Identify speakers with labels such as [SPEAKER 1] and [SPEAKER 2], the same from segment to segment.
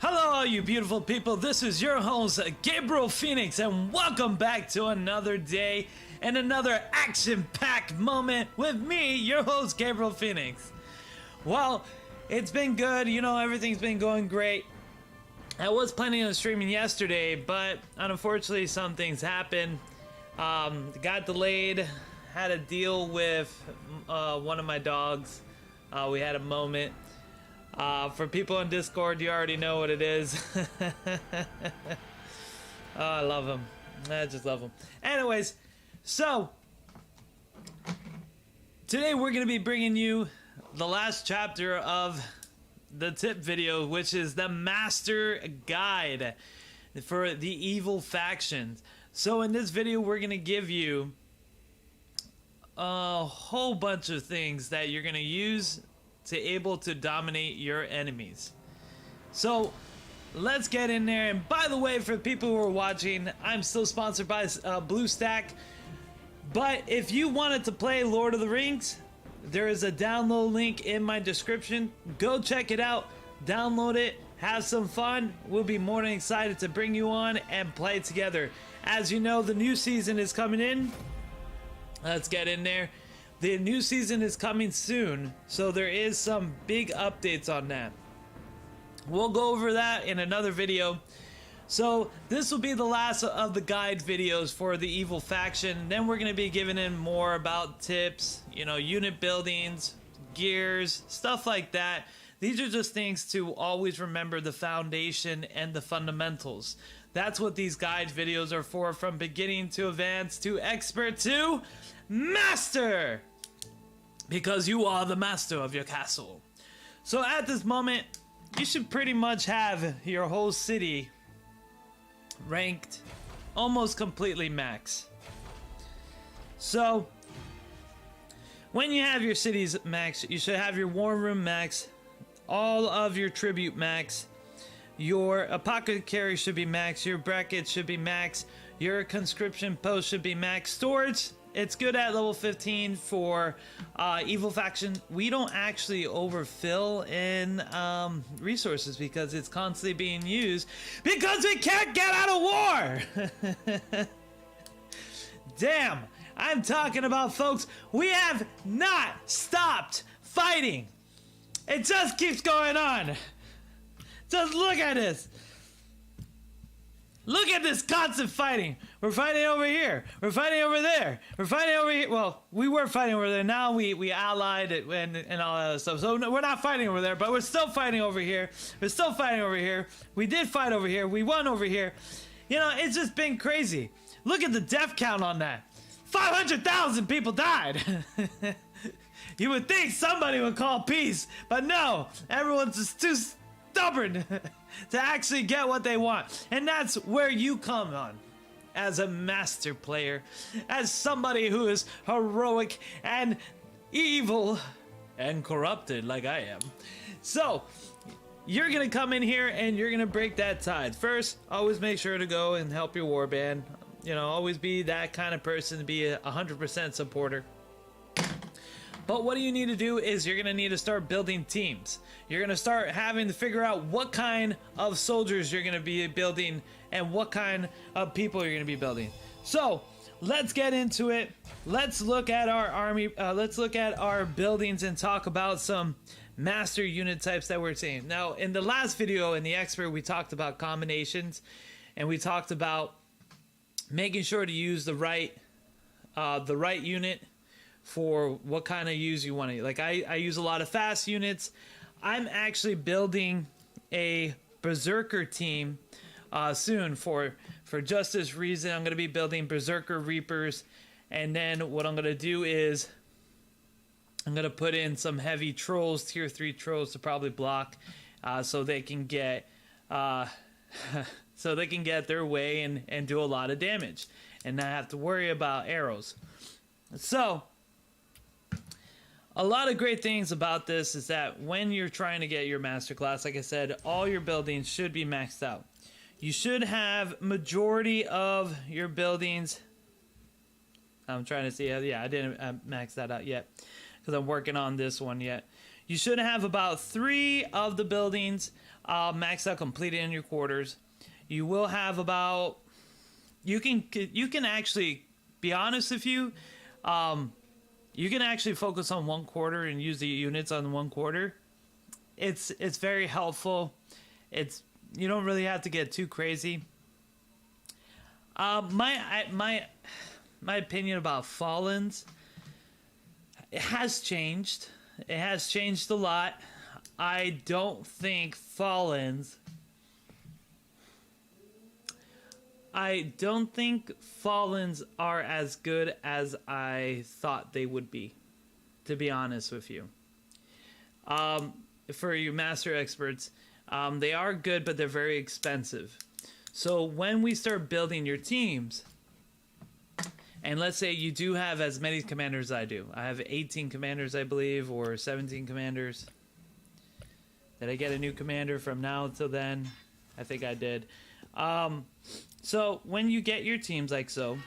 [SPEAKER 1] Hello, all you beautiful people. This is your host, Gabriel Phoenix, and welcome back to another day and another action-packed moment with me, your host, Gabriel Phoenix. Well, it's been good. You know, everything's been going great. I was planning on streaming yesterday, but unfortunately, some things happened. Got delayed. Had a deal with one of my dogs. We had a moment. For people on Discord, you already know what it is. Oh, I love him. I just love him. Anyways, so today we're going to be bringing you the last chapter of the tip video, which is the master guide for the evil factions. So in this video, we're going to give you a whole bunch of things that you're going to use to able to dominate your enemies. So let's get in there. And by the way, for people who are watching, I'm still sponsored by BlueStack. But if you wanted to play Lord of the Rings, there is a download link in my description. Go check it out, download it, have some fun. We'll be more than excited to bring you on and play together. As you know, the new season is coming in. Let's get in there. The new season is coming soon, so there is some big updates on that. We'll go over that in another video. So this will be the last of the guide videos for the evil faction. Then we're going to be giving in more about tips, you know, unit buildings, gears, stuff like that. These are just things to always remember the foundation and the fundamentals. That's what these guide videos are for, from beginning to advanced to expert to master. Because you are the master of your castle. So at this moment, you should pretty much have your whole city ranked almost completely max. So when you have your cities max, you should have your war room max, all of your tribute max, your apothecary should be max, your brackets should be max, your conscription post should be max. Storage, it's good at level 15 for evil faction. We don't actually overfill in resources because it's constantly being used because we can't get out of war. Damn, I'm talking about, folks, we have not stopped fighting. It just keeps going on. Just look at this. Look at this constant fighting. We're fighting over here. We're fighting over there. We're fighting over here. Well, we were fighting over there. Now we allied and all that other stuff. So no, we're not fighting over there, but we're still fighting over here. We're still fighting over here. We did fight over here. We won over here. You know, it's just been crazy. Look at the death count on that. 500,000 people died. You would think somebody would call peace, but no. Everyone's just too stubborn to actually get what they want. And that's where you come on as a master player, as somebody who is heroic and evil and corrupted like I am. So you're gonna come in here and you're gonna break that tide. First, always make sure to go and help your warband. You know, always be that kind of person to be a 100% supporter. But what do you need to do is you're going to need to start building teams. You're going to start having to figure out what kind of soldiers you're going to be building and what kind of people you're going to be building. So let's get into it. Let's look at our army. Let's look at our buildings and talk about some master unit types that we're seeing. Now, in the last video in the expert, we talked about combinations and we talked about making sure to use the right unit for what kind of use you want to. Like I use a lot of fast units. I'm actually building a Berserker team soon for just this reason. I'm going to be building Berserker Reapers, and then what I'm going to do is I'm going to put in some heavy trolls, tier 3 trolls to probably block so they can get so they can get their way and do a lot of damage and not have to worry about arrows. So a lot of great things about this is that when you're trying to get your master class, like I said, all your buildings should be maxed out. You should have majority of your buildings. I'm trying to see. Yeah, I didn't max that out yet because I'm working on this one yet. You should have about 3 of the buildings maxed out completed in your quarters. You will have about, you can actually be honest with you. You can actually focus on one quarter and use the units on one quarter. It's very helpful. You don't really have to get too crazy. My opinion about Fallens, it has changed. It has changed a lot. I don't think Fallens are as good as I thought they would be, to be honest with you. For you master experts, they are good, but they're very expensive. So when we start building your teams, and let's say you do have as many commanders as I do. I have 18 commanders, I believe, or 17 commanders. Did I get a new commander from now till then? I think I did. So when you get your teams like so,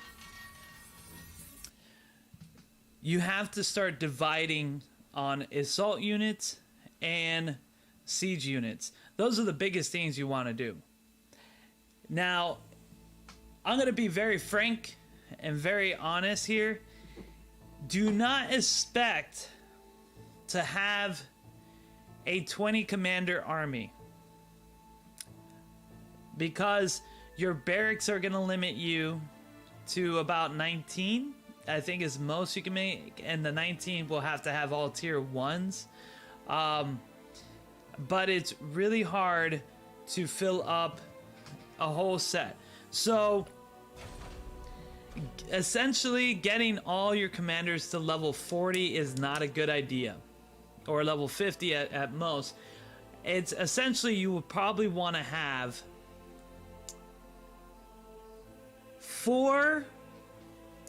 [SPEAKER 1] you have to start dividing on assault units and siege units. Those are the biggest things you want to do. Now, I'm going to be very frank and very honest here. Do not expect to have a 20 commander army, because your barracks are going to limit you to about 19, I think is most you can make, and the 19 will have to have all tier 1s. But it's really hard to fill up a whole set. So essentially getting all your commanders to level 40 is not a good idea, or level 50 at most. It's essentially, you would probably want to have 4,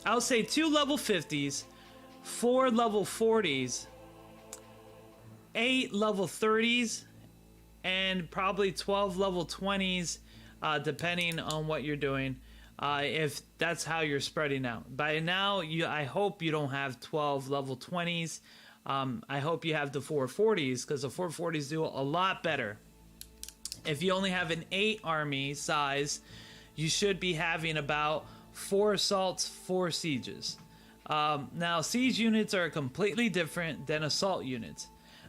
[SPEAKER 1] I'll say 2 level 50s, 4 level 40s, 8 level 30s, and probably 12 level 20s, depending on what you're doing. If that's how you're spreading out. By now, I hope you don't have 12 level 20s. I hope you have the 440s, because the 440s do a lot better. If you only have an 8 army size, you should be having about 4 assaults, 4 sieges. Now, siege units are completely different than assault units.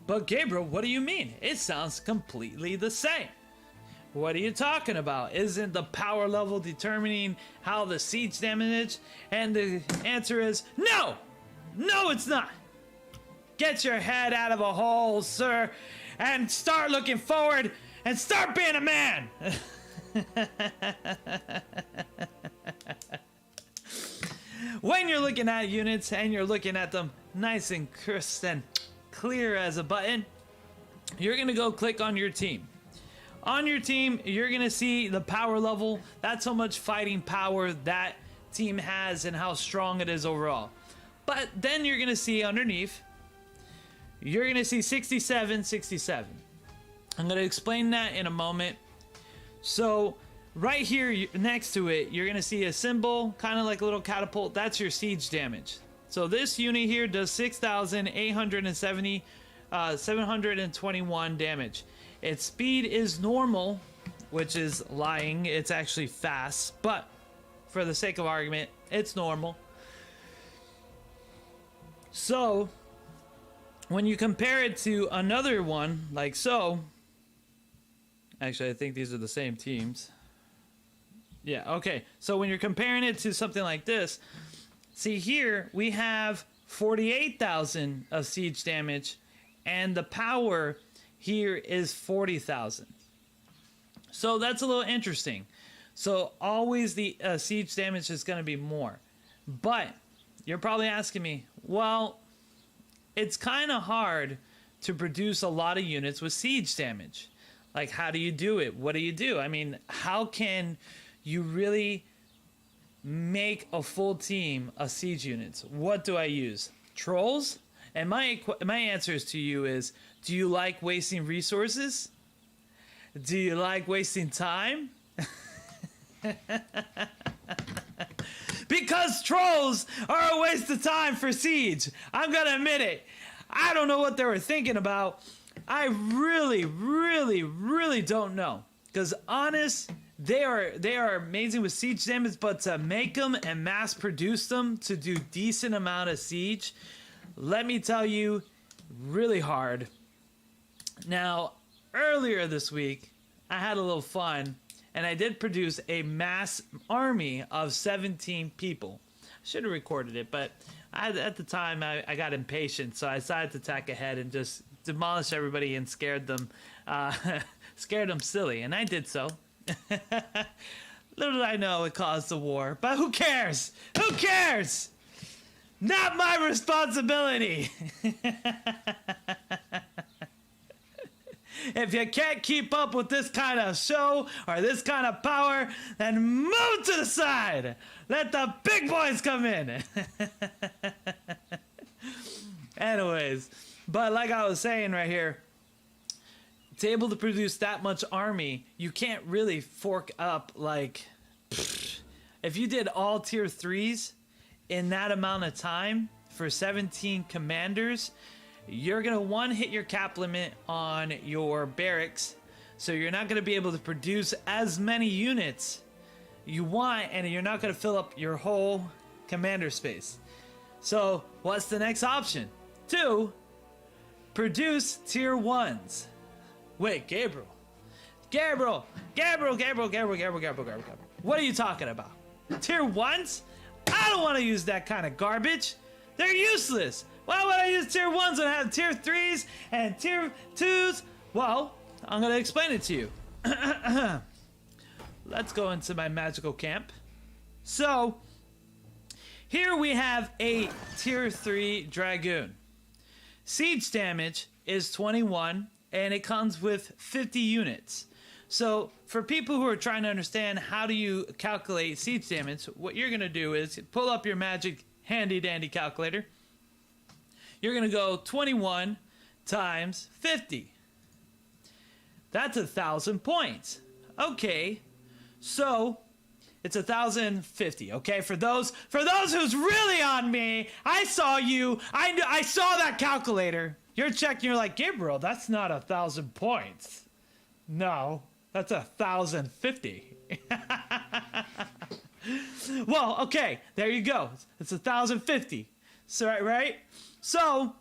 [SPEAKER 1] But Gabriel, what do you mean? It sounds completely the same. What are you talking about? Isn't the power level determining how the siege damage? And the answer is no! No, it's not! Get your head out of a hole, sir, and start looking forward and start being a man! When you're looking at units and you're looking at them nice and crisp and clear as a button, you're gonna go click on your team. On your team, you're gonna see the power level. That's how much fighting power that team has and how strong it is overall. But then you're gonna see underneath, you're gonna see 67, 67. I'm gonna explain that in a moment. So right here next to it, you're gonna see a symbol, kind of like a little catapult. That's your siege damage. So this unit here does 721 damage. Its speed is normal, which is lying. It's actually fast, but for the sake of argument, it's normal. So when you compare it to another one like so, actually I think these are the same teams. Yeah, okay. So when you're comparing it to something like this, see here we have 48,000 of siege damage, and the power here is 40,000. So that's a little interesting. So always the siege damage is going to be more. But you're probably asking me, well, it's kind of hard to produce a lot of units with siege damage. Like, how do you do it? What do you do? I mean, how can you really make a full team of siege units? What do I use? Trolls? And my answers to you is, do you like wasting resources? Do you like wasting time? Because trolls are a waste of time for siege. I'm gonna admit it. I don't know what they were thinking about, I really don't know. Because honest, they are amazing with siege damage, but to make them and mass produce them to do decent amount of siege, let me tell you, really hard. Now, earlier this week, I had a little fun, and I did produce a mass army of 17 people. I should have recorded it, but at the time, I got impatient, so I decided to tack ahead and just demolish everybody and scared them silly, and I did so. Little did I know it caused the war, but who cares? Who cares? Not my responsibility. If you can't keep up with this kind of show or this kind of power, then move to the side. Let the big boys come in. Anyways, but like I was saying right here, to able to produce that much army, you can't really fork up like, if you did all tier 3s in that amount of time for 17 commanders, you're gonna hit your cap limit on your barracks, so you're not gonna be able to produce as many units you want, and you're not gonna fill up your whole commander space. So what's the next option? 2, produce tier 1s. Wait, Gabriel. What are you talking about? Tier 1s? I don't want to use that kind of garbage. They're useless. Why would I use tier 1s when I have tier 3s and tier 2s? Well, I'm going to explain it to you. Let's go into my magical camp. So, here we have a tier 3 Dragoon. Siege damage is 21, and it comes with 50 units. So, for people who are trying to understand how do you calculate siege damage, what you're going to do is pull up your magic handy dandy calculator. You're going to go 21 times 50. That's 1,000 points. Okay, so it's 1,050. Okay, for those who's really on me, I saw you. I saw that calculator. You're checking. You're like, Gabriel, that's not 1,000 points. No, that's 1,050. Well, okay, there you go. It's 1,050. So right. So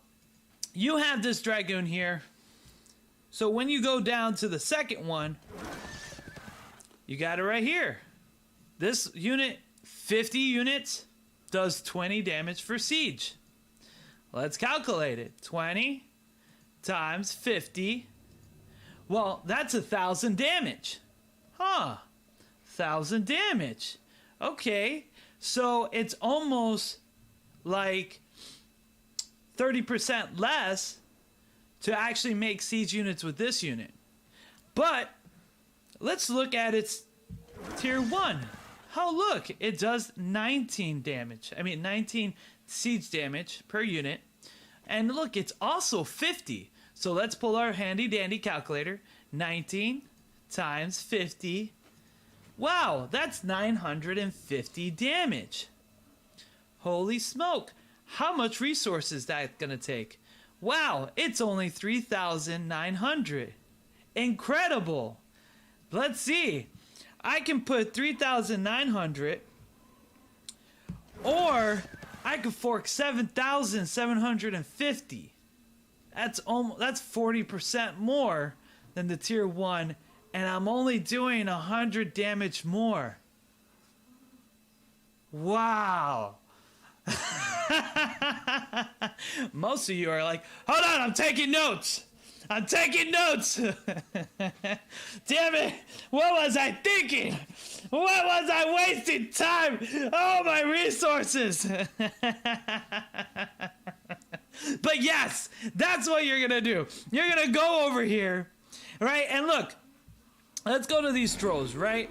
[SPEAKER 1] you have this Dragoon here. So when you go down to the second one, you got it right here. This unit, 50 units, does 20 damage for siege. Let's calculate it. 20 times 50. Well, that's 1,000 damage. Huh. 1,000 damage. Okay. So it's almost like 30% less to actually make siege units with this unit. But let's look at its tier 1. Oh, look, it does 19 damage. I mean, 19 siege damage per unit. And look, it's also 50. So let's pull our handy dandy calculator. 19 times 50. Wow, that's 950 damage. Holy smoke. How much resources is that going to take? Wow, it's only 3,900. Incredible. Let's see. I can put 3,900, or I could fork 7,750. That's 40% more than the tier 1, and I'm only doing 100 damage more. Wow. Most of you are like, hold on, I'm taking notes. I'm taking notes. Damn it. What was I thinking? What was I wasting time? Oh, my resources. But yes, that's what you're going to do. You're going to go over here, right? And look, let's go to these trolls, right?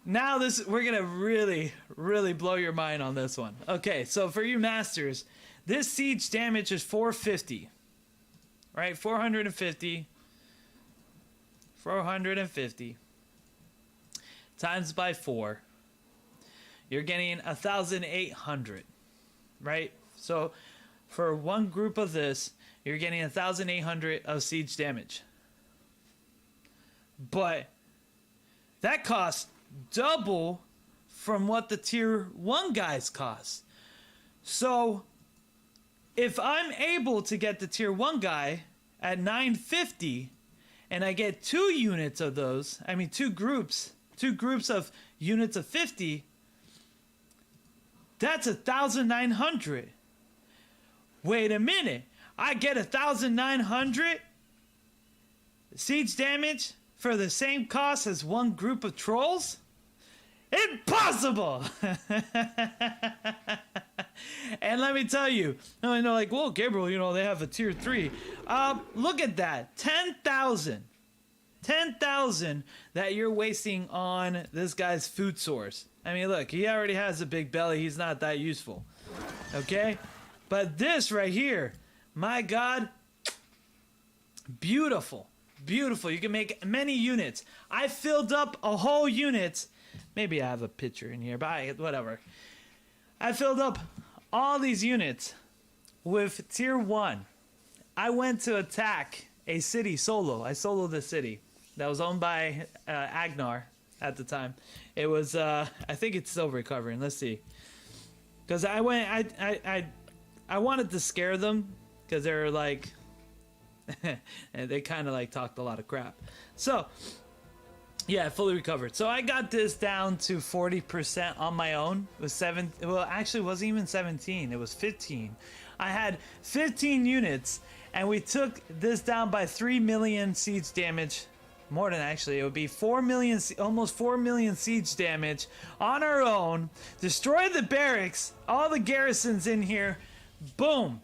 [SPEAKER 1] Now we're going to really blow your mind on this one. Okay, so for you masters, this siege damage is 450. Right, 450 times by 4, you're getting 1,800, right? So for one group of this, you're getting 1,800 of siege damage. But that costs double from what the tier 1 guys cost. So if I'm able to get the tier 1 guy at 950 and I get 2 units of those, I mean two groups of units of 50, that's 1,900. Wait a minute, I get 1,900 siege damage for the same cost as one group of trolls? Impossible! And let me tell you, I know, like, well, Gabriel, you know, they have a tier 3. Look at that, 10,000. 10,000 that you're wasting on this guy's food source. I mean, look, he already has a big belly. He's not that useful. Okay? But this right here, my God, beautiful. Beautiful. You can make many units. I filled up a whole unit. Maybe I have a picture in here, but whatever. I filled up all these units with tier 1. I went to attack a city solo. I soloed the city that was owned by Agnar at the time. It was, I think it's still recovering. Let's see. Because I wanted to scare them because they're like, and they kind of like talked a lot of crap. So, yeah, I fully recovered. So I got this down to 40% on my own. It was well, actually, it wasn't even 17. It was 15. I had 15 units, and we took this down by 3 million siege damage. More than actually, it would be 4 million, almost 4 million siege damage on our own. Destroy the barracks, all the garrisons in here. Boom,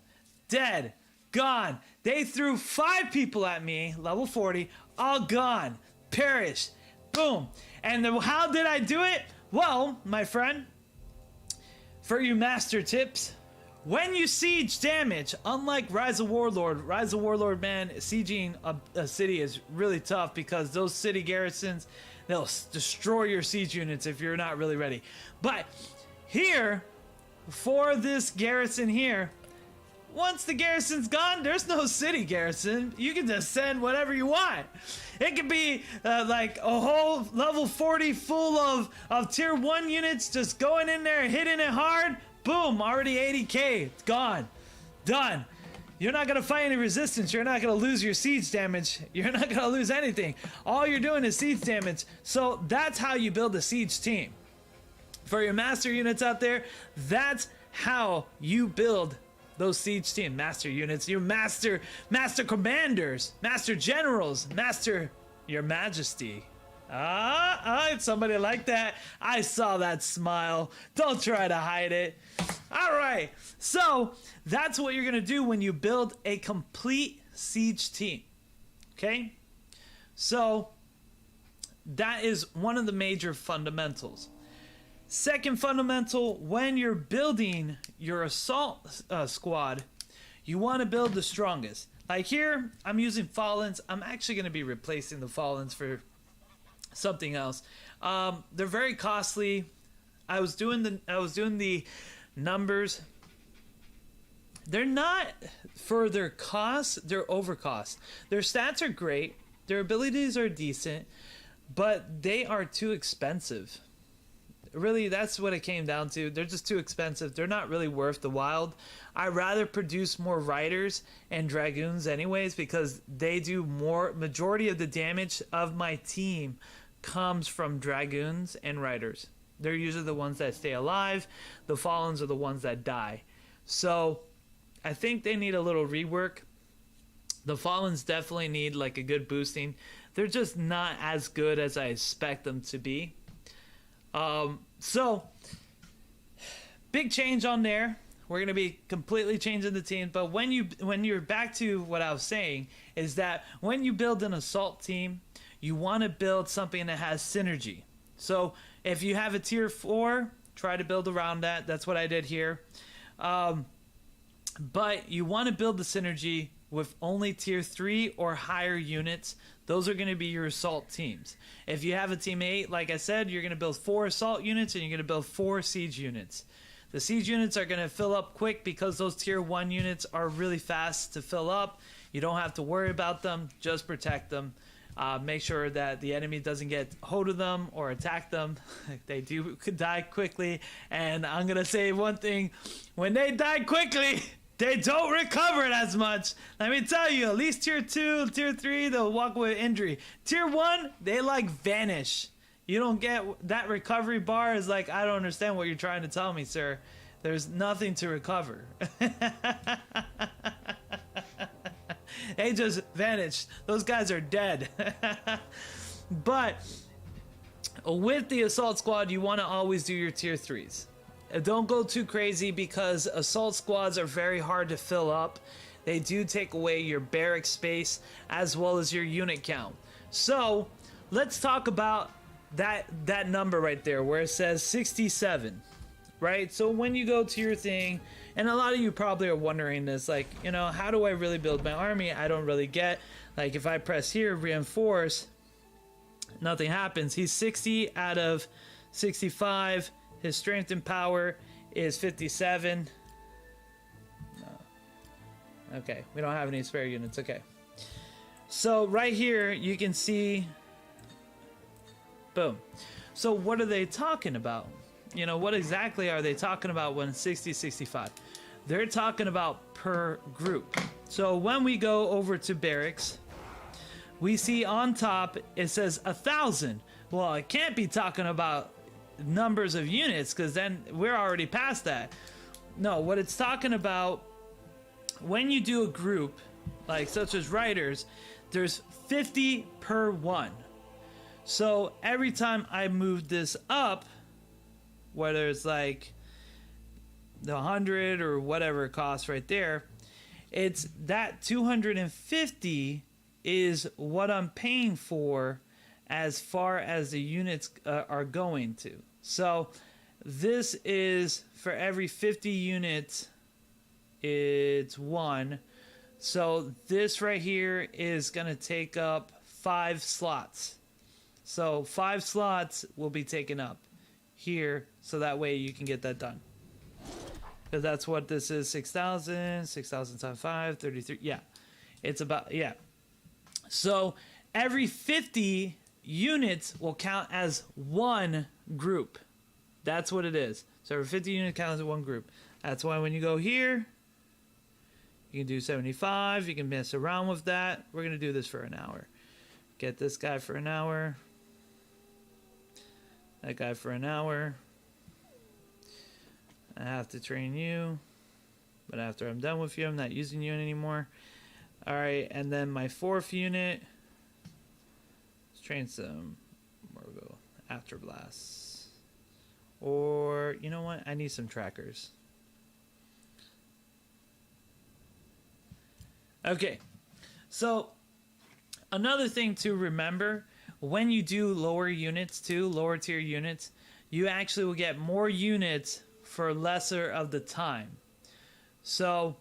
[SPEAKER 1] dead, gone. They threw 5 people at me, level 40, all gone, perished. Boom. And how did I do it? Well, my friend, for you master tips, when you siege damage, unlike Rise of Warlord, man, sieging a city is really tough because those city garrisons, they'll destroy your siege units if you're not really ready. But here, for this garrison here, once the garrison's gone, there's no city garrison. You can just send whatever you want. It could be like a whole level 40 full of tier 1 units just going in there, hitting it hard. Boom, already 80k. It's gone. Done. You're not going to fight any resistance. You're not going to lose your siege damage. You're not going to lose anything. All you're doing is siege damage. So that's how you build a siege team. For your master units out there, that's how you build those siege team master units. You master commanders, master generals, master your majesty. Somebody like that. I saw that smile. Don't try to hide it. All right, so that's what you're gonna do when you build a complete siege team. Okay, so that is one of the major fundamentals. Second fundamental, when you're building your assault squad, you want to build the strongest. Like here, I'm using Fallens. I'm actually going to be replacing the Fallens for something else. They're very costly. I was doing the numbers. They're not for their costs, they're overcost. Their stats are great, their abilities are decent, but they are too expensive. Really, that's what it came down to. They're just too expensive. They're not really worth the wild. I'd rather produce more riders and dragoons anyways because they do more. Majority of the damage of my team comes from dragoons and riders. They're usually the ones that stay alive. The Fallens are the ones that die. So I think they need a little rework. The Fallens definitely need like a good boosting. They're just not as good as I expect them to be. So big change on there. We're going to be completely changing the team. But when you're back to what I was saying is that when you build an assault team, you want to build something that has synergy. So if you have a tier 4, try to build around that. That's what I did here. But you want to build the synergy with only tier 3 or higher units. Those are going to be your assault teams. If you have a team 8, like I said, you're going to build 4 assault units and you're going to build 4 siege units. The siege units are going to fill up quick because those tier 1 units are really fast to fill up. You don't have to worry about them, just protect them. Make sure that the enemy doesn't get hold of them or attack them. They could die quickly. And I'm going to say one thing. When they die quickly, they don't recover it as much. Let me tell you, at least tier 2, tier 3, they'll walk with injury. Tier 1, they like vanish. You don't get that recovery bar is like, I don't understand what you're trying to tell me, sir. There's nothing to recover. They just vanished. Those guys are dead. But with the assault squad, you want to always do your tier 3s. Don't go too crazy because assault squads are very hard to fill up. They do take away your barrack space as well as your unit count. So let's talk about that number right there where it says 67, right? So when you go to your thing, and a lot of you probably are wondering this, like, you know, how do I really build my army? I don't really get, like, if I press here, reinforce, nothing happens. He's 60 out of 65. His strength and power is 57. No. Okay, we don't have any spare units. Okay. So right here, you can see, boom. So what are they talking about? You know, what exactly are they talking about when 60, 65? They're talking about per group. So when we go over to barracks, we see on top, it says 1,000. Well, it can't be talking about numbers of units because then we're already past that. No, what it's talking about, when you do a group, like such as riders, there's 50 per one. So every time I move this up, whether it's like the 100 or whatever it costs right there, it's that 250 is what I'm paying for as far as the units are going to. So this is for every 50 units, it's 1. So this right here is going to take up 5 slots. So 5 slots will be taken up here, so that way you can get that done. Because that's what this is, 6,000 times 5, 33, yeah. It's about, yeah. So every 50 units will count as one group. That's what it is. So every 50 units counts as one group. That's why when you go here, you can do 75. You can mess around with that. We're going to do this for an hour. Get this guy for an hour. That guy for an hour. I have to train you. But after I'm done with you, I'm not using you anymore. Alright, and then my 4th unit. Let's train some. Where we go? After blasts. Or, you know what? I need some trackers. Okay. So, another thing to remember, when you do lower units too, lower tier units, you actually will get more units for lesser of the time. So,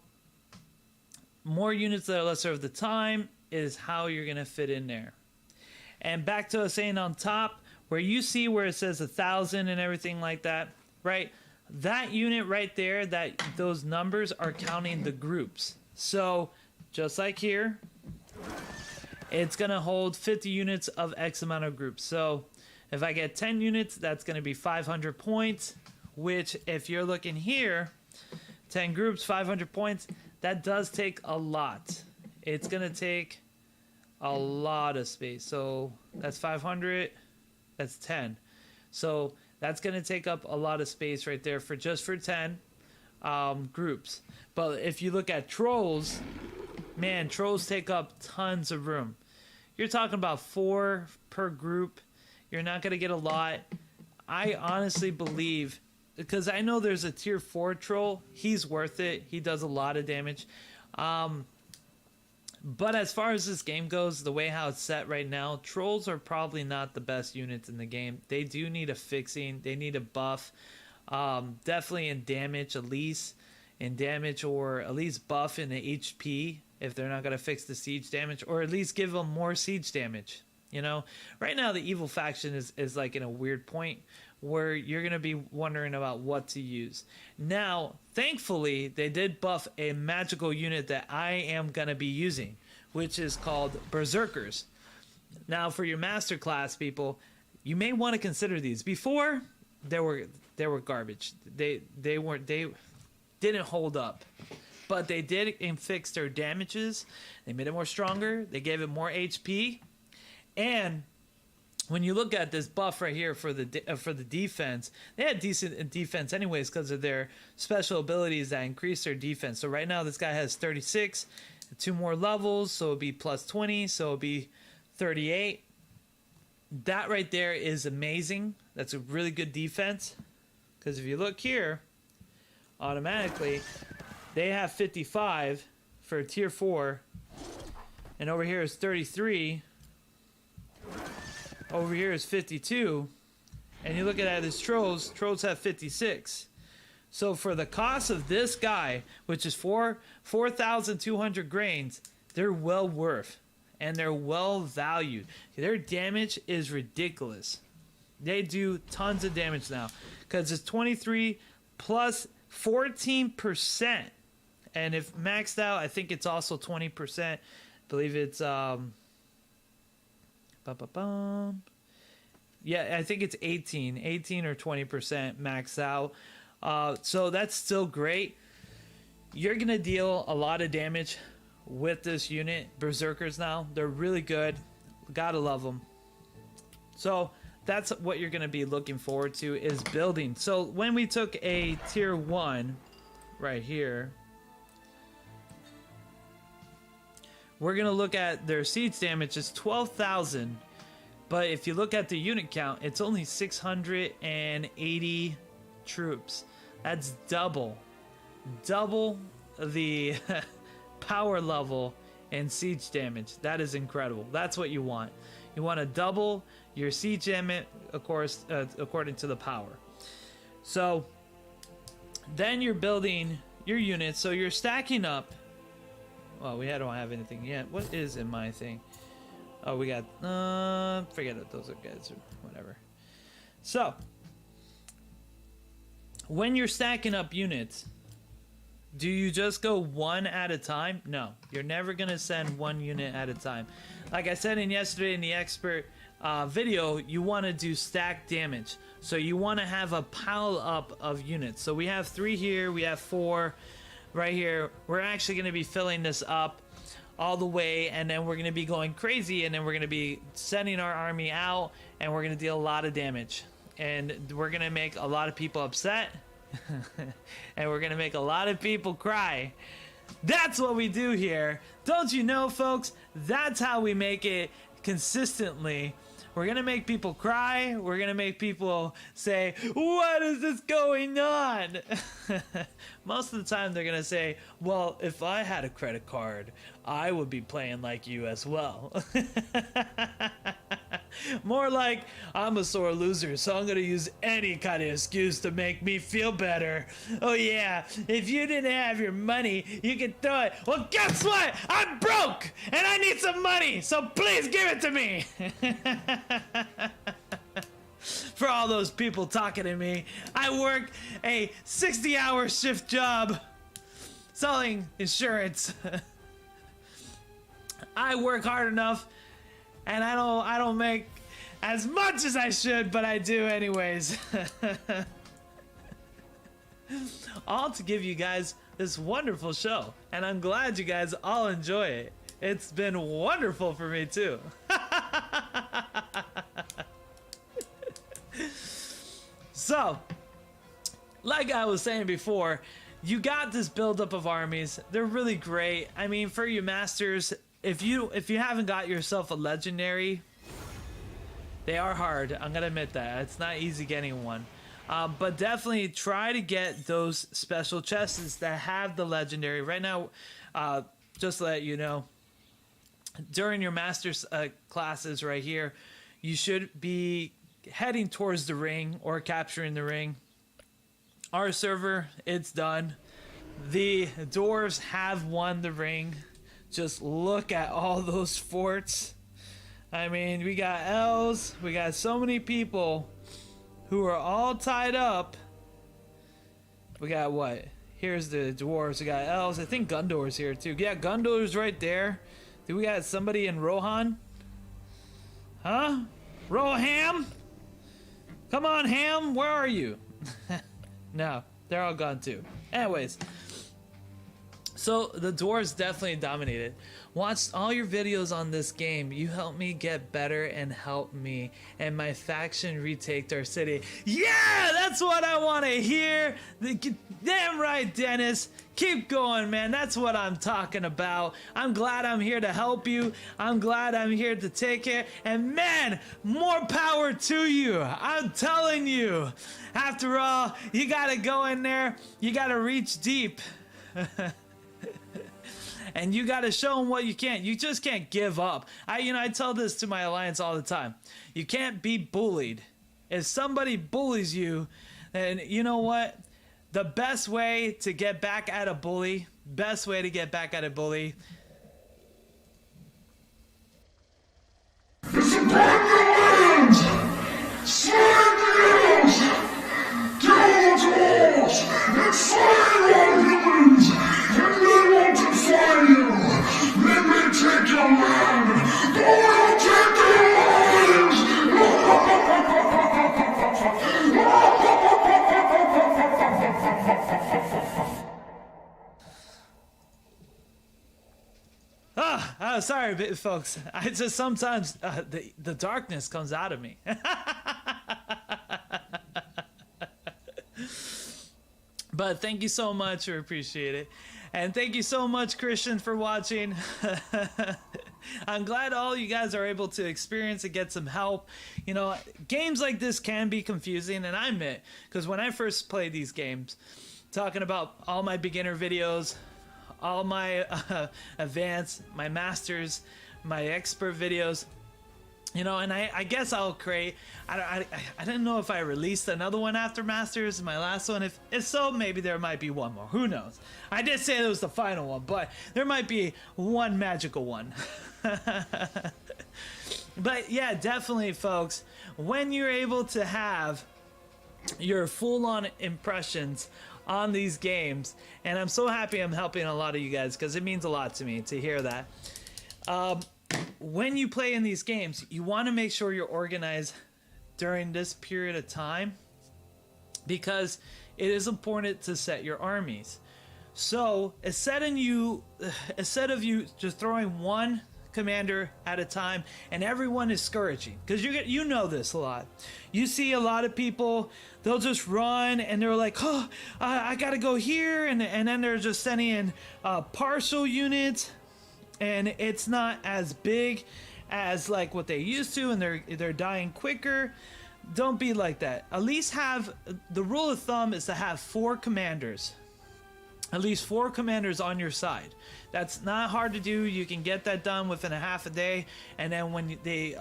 [SPEAKER 1] more units that are lesser of the time is how you're going to fit in there. And back to us saying on top, where you see where it says 1,000 and everything like that, right? That unit right there, those numbers are counting the groups. So, just like here, it's going to hold 50 units of X amount of groups. So, if I get 10 units, that's going to be 500 points, which if you're looking here, 10 groups, 500 points, that does take a lot. It's going to take a lot of space. So that's 500, that's 10. So that's going to take up a lot of space right there for just for 10 groups. But if you look at trolls, man, trolls take up tons of room. You're talking about 4 per group. You're not going to get a lot. I honestly believe, because I know there's a tier 4 troll. He's worth it. He does a lot of damage. But as far as this game goes, the way how it's set right now, trolls are probably not the best units in the game. They do need a fixing. They need a buff. Definitely in damage, at least. In damage, or at least buff in the HP if they're not going to fix the siege damage. Or at least give them more siege damage. You know, right now the evil faction is like in a weird point where you're going to be wondering about what to use. Now, thankfully, they did buff a magical unit that I am going to be using, which is called Berserkers. Now, for your master class people, you may want to consider these. Before, they were garbage. They didn't hold up. But they did fix their damages. They made it more stronger. They gave it more HP. And when you look at this buff right here for the defense, they had decent defense anyways because of their special abilities that increase their defense. So right now this guy has 36, 2 more levels, so it'll be plus 20, so it'll be 38. That right there is amazing. That's a really good defense, because if you look here, automatically they have 55 for tier 4, and over here is 33. Over here is 52, and you look at his trolls have 56. So for the cost of this guy, which is 4,200 grains, they're well worth, and they're well valued. Their damage is ridiculous. They do tons of damage now, because it's 23 plus 14%, and if maxed out, I think it's also 20%. I believe it's yeah, I think it's 18 or 20% max out. So that's still great. You're gonna deal a lot of damage with this unit. Berserkers now, they're really good. Gotta love them. So that's what you're gonna be looking forward to, is building. So when we took a tier 1 right here, we're gonna look at their siege damage is 12,000, but if you look at the unit count, it's only 680 troops. That's double the power level and siege damage. That is incredible. That's what you want. You want to double your siege damage, of course, according to the power. So then you're building your units, so you're stacking up. Well, we don't have anything yet. What is in my thing? Oh, we got, forget it. Those are guys or whatever. So, when you're stacking up units, do you just go one at a time? No, you're never going to send one unit at a time. Like I said yesterday in the expert video, you want to do stack damage. So you want to have a pile up of units. So we have 3 here, we have 4 right here. We're actually going to be filling this up all the way, and then we're going to be going crazy, and then we're going to be sending our army out, and we're going to deal a lot of damage, and we're going to make a lot of people upset and we're going to make a lot of people cry. That's what we do here. Don't you know, folks? That's how we make it consistently. We're going to make people cry. We're going to make people say, what is this going on? Most of the time they're going to say, well, if I had a credit card, I would be playing like you as well. More like, I'm a sore loser, so I'm going to use any kind of excuse to make me feel better. Oh yeah, if you didn't have your money, you could throw it. Well, guess what? I'm broke, and I need some money, so please give it to me. For all those people talking to me, I work a 60-hour shift job selling insurance. I work hard enough, and I don't make as much as I should, but I do anyways. All to give you guys this wonderful show, and I'm glad you guys all enjoy it. It's been wonderful for me too. So, like I was saying before, you got this buildup of armies. They're really great. I mean, for your masters, if you haven't got yourself a legendary, they are hard. I'm gonna admit that it's not easy getting one, but definitely try to get those special chests that have the legendary. Right now, just to let you know, during your masters classes right here, you should be heading towards the ring or capturing the ring. Our server, it's done. The dwarves have won the ring. Just look at all those forts. I mean, we got elves, we got so many people who are all tied up. We got what? Here's the dwarves, we got elves. I think Gundor's here too. Yeah, Gundor's right there. Do we got somebody in Rohan? Huh? Roham? Come on, Ham, where are you? No, they're all gone too. Anyways, so the dwarves definitely dominated. Watched all your videos on this game. You helped me get better and helped me and my faction retake our city. Yeah, that's what I want to hear. Damn right, Dennis. Keep going, man. That's what I'm talking about. I'm glad I'm here to help you. I'm glad I'm here to take care. And man, more power to you. I'm telling you. After all, you got to go in there. You got to reach deep. And you got to show them what you can. You just can't give up. I tell this to my alliance all the time. You can't be bullied. If somebody bullies you, then you know what? The best way to get back at a bully,
[SPEAKER 2] It's upon the land! Slay the elves! Kill the dwarves! And slay all humans! And they want to fly you! Let me take your land! But we'll take their lives!
[SPEAKER 1] Sorry, folks. I just sometimes the darkness comes out of me. But thank you so much. I appreciate it. And thank you so much, Christian, for watching. I'm glad all you guys are able to experience and get some help. You know, games like this can be confusing, and I admit, because when I first played these games, talking about all my beginner videos, all my advanced, my masters, my expert videos, you know, and I guess I'll create, I didn't know if I released another one after Masters, my last one. If so, maybe there might be one more. Who knows? I did say it was the final one, but there might be one magical one. But yeah, definitely, folks, when you're able to have your full-on impressions on these games, and I'm so happy I'm helping a lot of you guys because it means a lot to me to hear that. When you play in these games, you want to make sure you're organized during this period of time because it is important to set your armies. So instead of you just throwing one commander at a time and everyone is scourging, because you know this a lot. You see a lot of people, they'll just run and they're like, oh, I gotta go here, and then they're just sending in partial units, and it's not as big as like what they used to, and they're dying quicker. Don't be like that. At least have, the rule of thumb is to have 4 commanders. At least 4 commanders on your side. That's not hard to do. You can get that done within a half a day, and then when they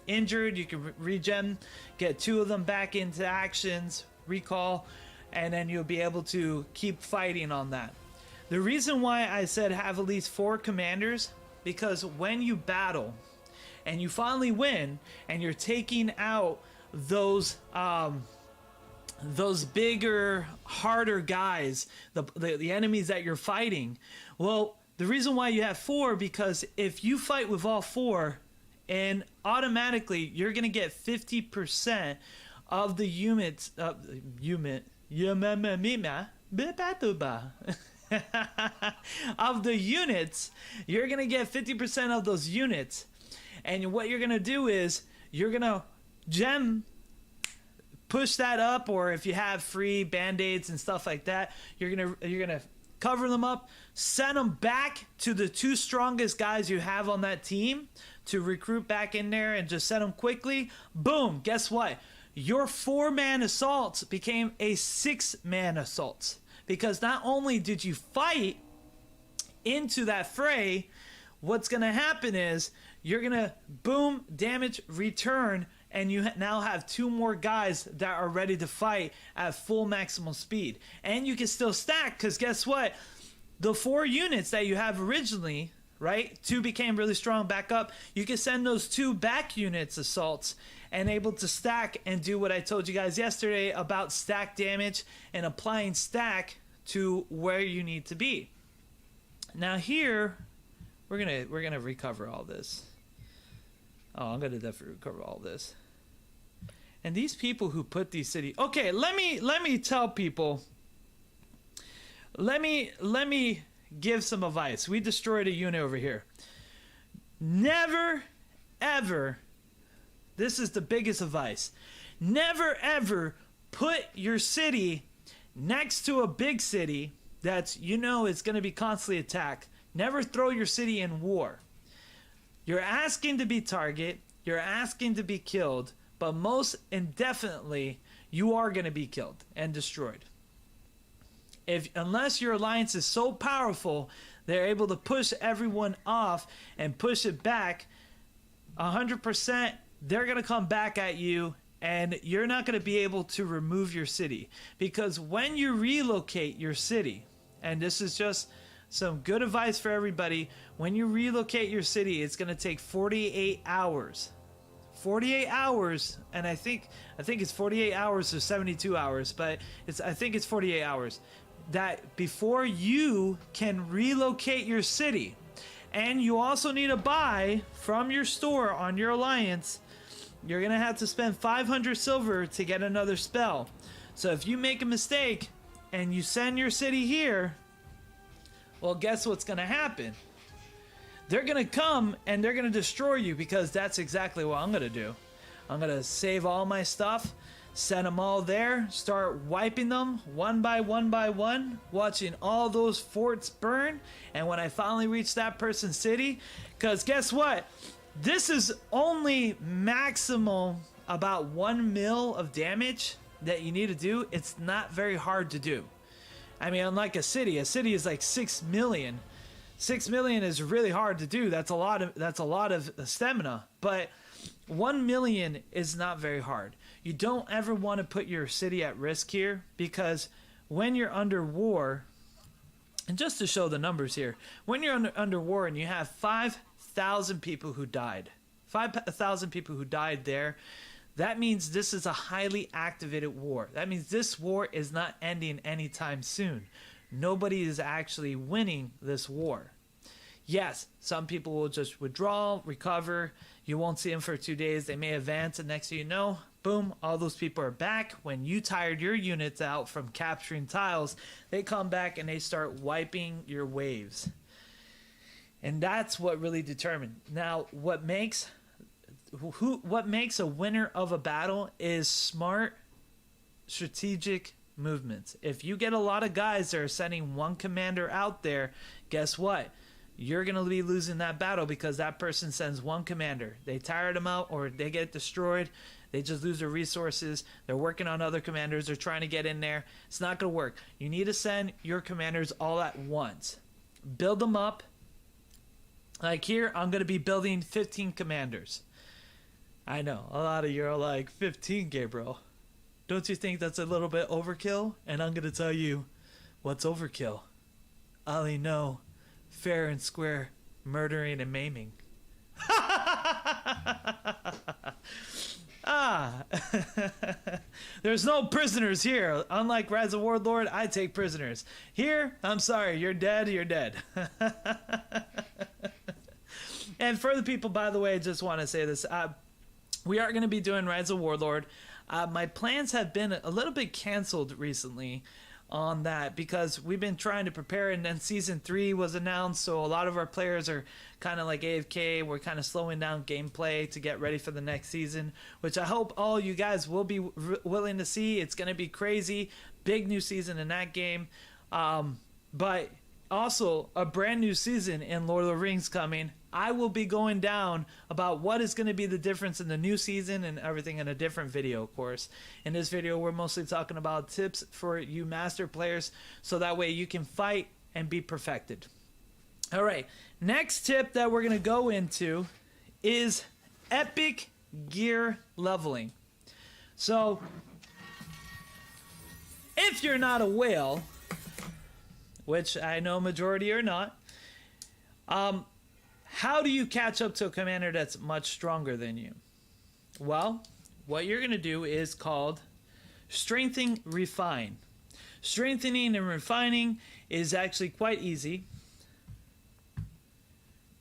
[SPEAKER 1] injured, you can regen, get 2 of them back into actions, recall, and then you'll be able to keep fighting on that. The reason why I said have at least 4 commanders, because when you battle and you finally win and you're taking out those bigger, harder guys, the enemies that you're fighting, well, the reason why you have 4, because if you fight with all 4, and automatically you're gonna get 50% of the units of the units, you're gonna get 50% of those units. And what you're gonna do is you're gonna push that up, or if you have free band-aids and stuff like that, you're gonna cover them up, send them back to the 2 strongest guys you have on that team to recruit back in there, and just send them quickly. Boom, guess what? Your 4-man assaults became a 6-man assault, because not only did you fight into that fray, what's gonna happen is you're gonna boom, damage, return, and you now have 2 more guys that are ready to fight at full maximal speed. And you can still stack, because guess what? The 4 units that you have originally, right? 2 became really strong back up. You can send those 2 back units assaults and able to stack and do what I told you guys yesterday about stack damage and applying stack to where you need to be. Now here, we're gonna recover all this. Oh, I'm gonna definitely recover all this. And these people who put these cities, okay, let me tell people. Let me give some advice. We destroyed a unit over here. Never, ever. This is the biggest advice. Never ever put your city next to a big city that's, you know, it's going to be constantly attacked. Never throw your city in war. You're asking to be target. You're asking to be killed. But most indefinitely, you are going to be killed and destroyed. Unless your alliance is so powerful, they're able to push everyone off and push it back 100%. They're going to come back at you, and you're not going to be able to remove your city. Because when you relocate your city, and this is just some good advice for everybody, when you relocate your city, it's going to take 48 hours. 48 hours, and I think it's 48 hours or 72 hours, but I think it's 48 hours. That before you can relocate your city. And you also need to buy from your store on your alliance. You're gonna have to spend 500 silver to get another spell. So if you make a mistake and you send your city here, well, guess what's gonna happen? They're gonna come and they're gonna destroy you, because that's exactly what I'm gonna do. I'm gonna save all my stuff, send them all there, start wiping them one by one, watching all those forts burn. And when I finally reach that person's city, because guess what? This is only maximum about 1 mil of damage that you need to do. It's not very hard to do. I mean, unlike a city is like 6 million. 6 million is really hard to do. That's a lot of stamina. But 1 million is not very hard. You don't ever want to put your city at risk here, because when you're under war, and just to show the numbers here, when you're under war and you have 5,000 people who died, 5,000 people who died there, that means this is a highly activated war. That means this war is not ending anytime soon. Nobody is actually winning this war. Yes, some people will just withdraw, recover. You won't see them for 2 days. They may advance, and next thing you know, boom, all those people are back. When you tired your units out from capturing tiles, they come back and they start wiping your waves. And that's what really determined. Now, what makes a winner of a battle is smart, strategic movements. If you get a lot of guys that are sending one commander out there, guess what? You're going to be losing that battle, because that person sends one commander. They tire them out, or they get destroyed. They just lose their resources. They're working on other commanders. They're trying to get in there. It's not going to work. You need to send your commanders all at once. Build them up. Like here, I'm going to be building 15 commanders. I know, a lot of you are like, 15, Gabriel. Don't you think that's a little bit overkill? And I'm going to tell you what's overkill. I only know fair and square murdering and maiming. There's no prisoners here. Unlike Rise of Warlord, I take prisoners. Here, I'm sorry, you're dead, you're dead. And for the people, by the way, I just want to say this. We are going to be doing Rise of Warlord. My plans have been a little bit canceled recently on that, because we've been trying to prepare, and then season 3 was announced, so a lot of our players are kind of like AFK. We're kind of slowing down gameplay to get ready for the next season, which I hope all you guys will be willing to see. It's going to be crazy, big new season in that game, but also a brand new season in Lord of the Rings coming. I will be going down about what is going to be the difference in the new season and everything in a different video, of course. In this video, we're mostly talking about tips for you master players, so that way you can fight and be perfected. All right, next tip that we're going to go into is epic gear leveling. So, if you're not a whale, which I know majority are not, how do you catch up to a commander that's much stronger than you? Well, what you're going to do is called strengthening refine. Strengthening and refining is actually quite easy.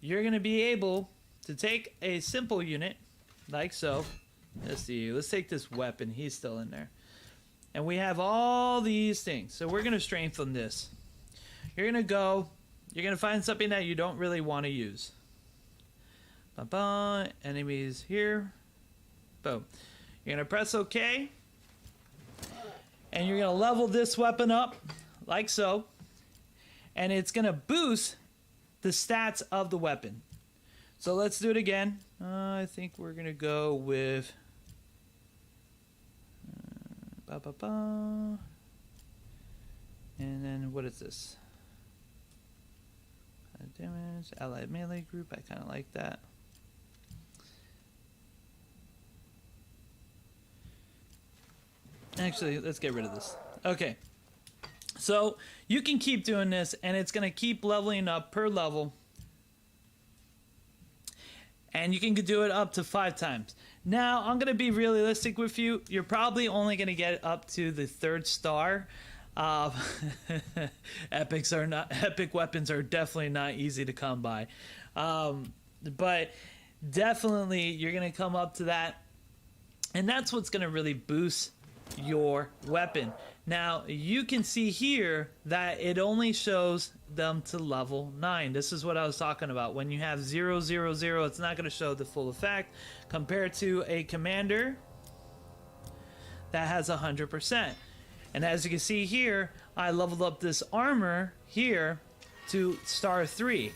[SPEAKER 1] You're going to be able to take a simple unit like so. Let's see. Let's take this weapon. He's still in there. And we have all these things. So we're going to strengthen this. You're going to go. You're going to find something that you don't really want to use. Ba-ba, enemies here. Boom. You're going to press OK. And you're going to level this weapon up like so. And it's going to boost the stats of the weapon. So let's do it again. I think we're going to go with... And then what is this? Damage, allied melee group. I kind of like that. Actually, let's get rid of this. Okay. So you can keep doing this, and it's going to keep leveling up per level. And you can do it up to 5 times. Now, I'm going to be realistic with you. You're probably only going to get up to the 3rd star. Epic weapons are definitely not easy to come by. But definitely you're going to come up to that. And that's what's going to really boost your weapon. Now, you can see here that it only shows them to level 9. This is what I was talking about. When you have 0, 0, 0, it's not going to show the full effect compared to a commander that has 100%. And as you can see here, I leveled up this armor here to star 3.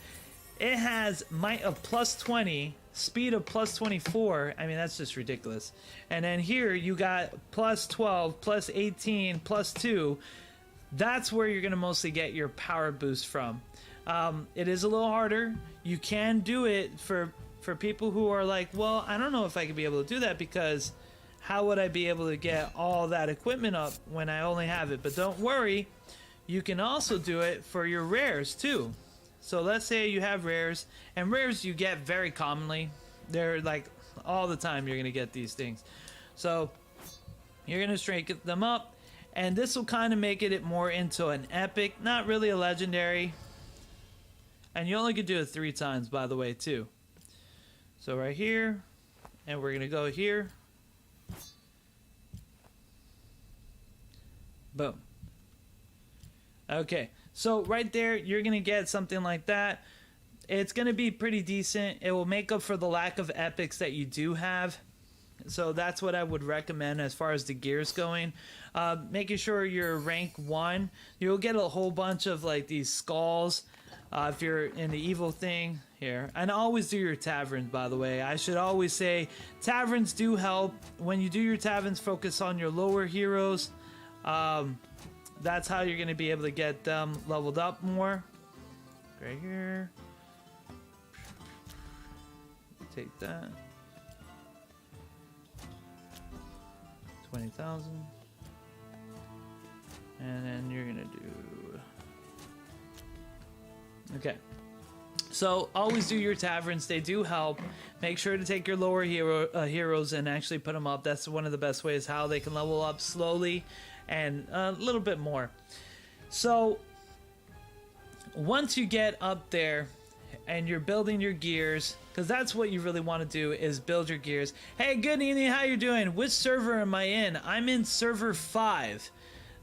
[SPEAKER 1] It has might of plus 20, speed of plus 24. I mean, that's just ridiculous. And then here you got plus 12, plus 18, plus 2. That's where you're going to mostly get your power boost from. It is a little harder. You can do it for people who are like, well, I don't know if I could be able to do that because how would I be able to get all that equipment up when I only have it? But don't worry, you can also do it for your rares too. So let's say you have rares, and rares you get very commonly. They're like all the time you're going to get these things. So you're going to straighten them up, and this will kind of make it more into an epic, not really a legendary. And you only could do it 3 times, by the way, too. So right here, and we're going to go here. Boom. Okay, so right there, you're going to get something like that. It's going to be pretty decent. It will make up for the lack of epics that you do have. So that's what I would recommend as far as the gears going. Making sure you're rank 1. You'll get a whole bunch of like these skulls if you're in the evil thing here. And always do your taverns, by the way. I should always say taverns do help. When you do your taverns, focus on your lower heroes. That's how you're going to be able to get them leveled up more. Right here. Take that. 20,000. And then you're going to do... Okay. So always do your taverns. They do help. Make sure to take your lower heroes and actually put them up. That's one of the best ways how they can level up slowly and a little bit more. So once you get up there and you're building your gears, because that's what you really want to do is build your gears. Hey, good evening, how you doing? Which server am I in? I'm in server 5.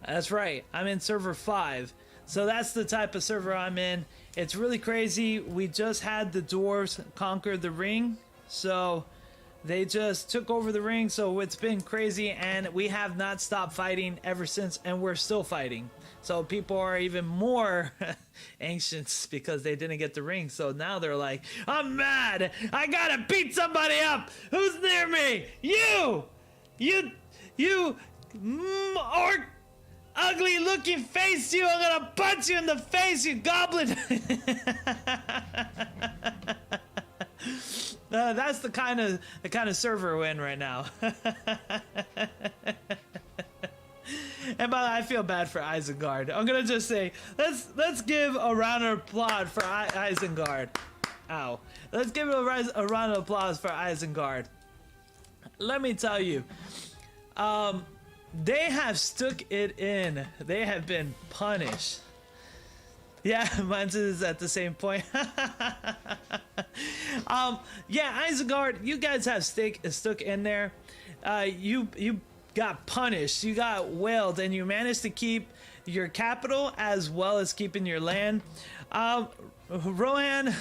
[SPEAKER 1] That's right, I'm in server 5. So that's the type of server I'm in. It's really crazy. We just had the dwarves conquer the ring, so they just took over the ring, so it's been crazy, and we have not stopped fighting ever since, and we're still fighting. So people are even more anxious because they didn't get the ring. So now they're like, I'm mad. I gotta beat somebody up. Who's near me? You, orc, ugly looking face. You, I'm gonna punch you in the face, you goblin. That's the kind of server we're in right now. And by the way, I feel bad for Isengard. I'm gonna just say, let's give a round of applause for Isengard. Ow. Let's give it a round of applause for Isengard. Let me tell you, they have stuck it in. They have been punished. Yeah, mine's is at the same point. Yeah, Isengard, you guys have stuck in there. You got punished, you got whaled, and you managed to keep your capital as well as keeping your land. Rohan,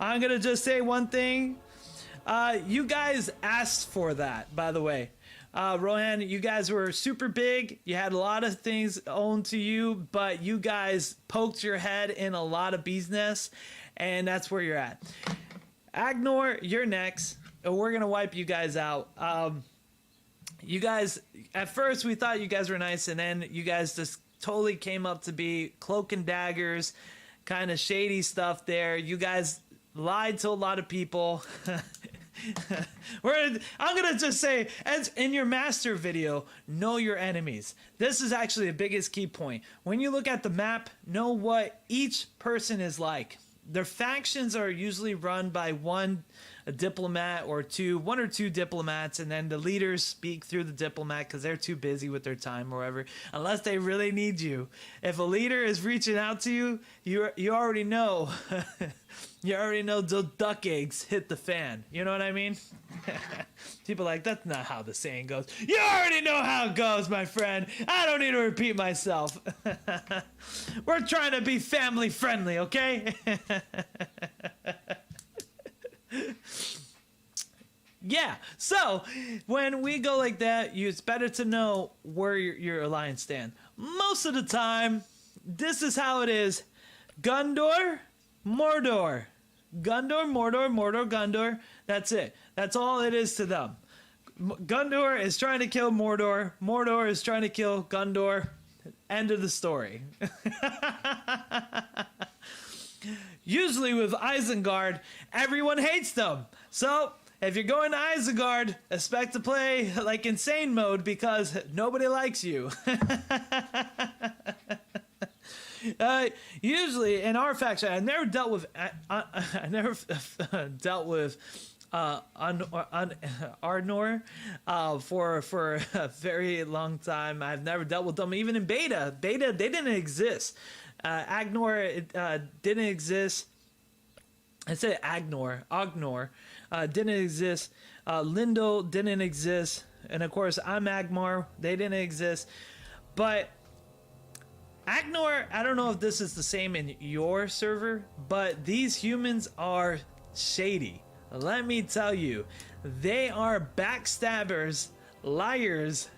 [SPEAKER 1] I'm gonna just say one thing. You guys asked for that, by the way. Rohan, you guys were super big. You had a lot of things owned to you, but you guys poked your head in a lot of bees nests, and that's where you're at. Agnor, you're next. We're gonna wipe you guys out. You guys, at first we thought you guys were nice, and then you guys just totally came up to be cloak and daggers, kind of shady stuff there. You guys lied to a lot of people. I'm gonna just say, as in your master video, know your enemies. This is actually the biggest key point. When you look at the map, know what each person is like. Their factions are usually run by one diplomat or one or two diplomats, and then the leaders speak through the diplomat because they're too busy with their time or whatever, unless they really need you. If a leader is reaching out to you, you already know. You already know the duck eggs hit the fan. You know what I mean? People are like, that's not how the saying goes. You already know how it goes, my friend. I don't need to repeat myself. We're trying to be family friendly, okay? Yeah, so when we go like that, it's better to know where your alliance stand. Most of the time, this is how it is. Gondor, Mordor. Gondor, Mordor, Mordor, Gondor. That's it. That's all it is to them. Gondor is trying to kill Mordor. Mordor is trying to kill Gondor. End of the story. Usually with Isengard, everyone hates them. So if you're going to Isengard, expect to play like insane mode because nobody likes you. Usually in our faction, I never dealt with Arnor for a very long time. I've never dealt with them even in beta. They didn't exist. Agnor didn't exist. I said Agnor didn't exist. Lindel didn't exist, and of course I'm Agmar. They didn't exist, but Agnor, I don't know if this is the same in your server, but these humans are shady. Let me tell you, they are backstabbers, liars.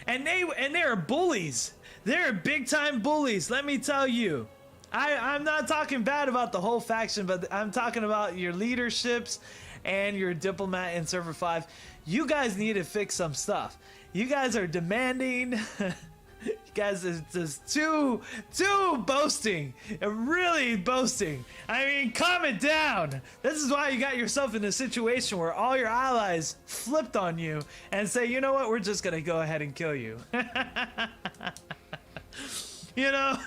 [SPEAKER 1] And they are bullies. They're big time bullies. Let me tell you. I'm not talking bad about the whole faction, but I'm talking about your leaderships and your diplomat in server 5. You guys need to fix some stuff. You guys are demanding. You guys are just too boasting, really boasting. I mean, calm it down. This is why you got yourself in a situation where all your allies flipped on you and say, you know what, we're just gonna go ahead and kill you. You know,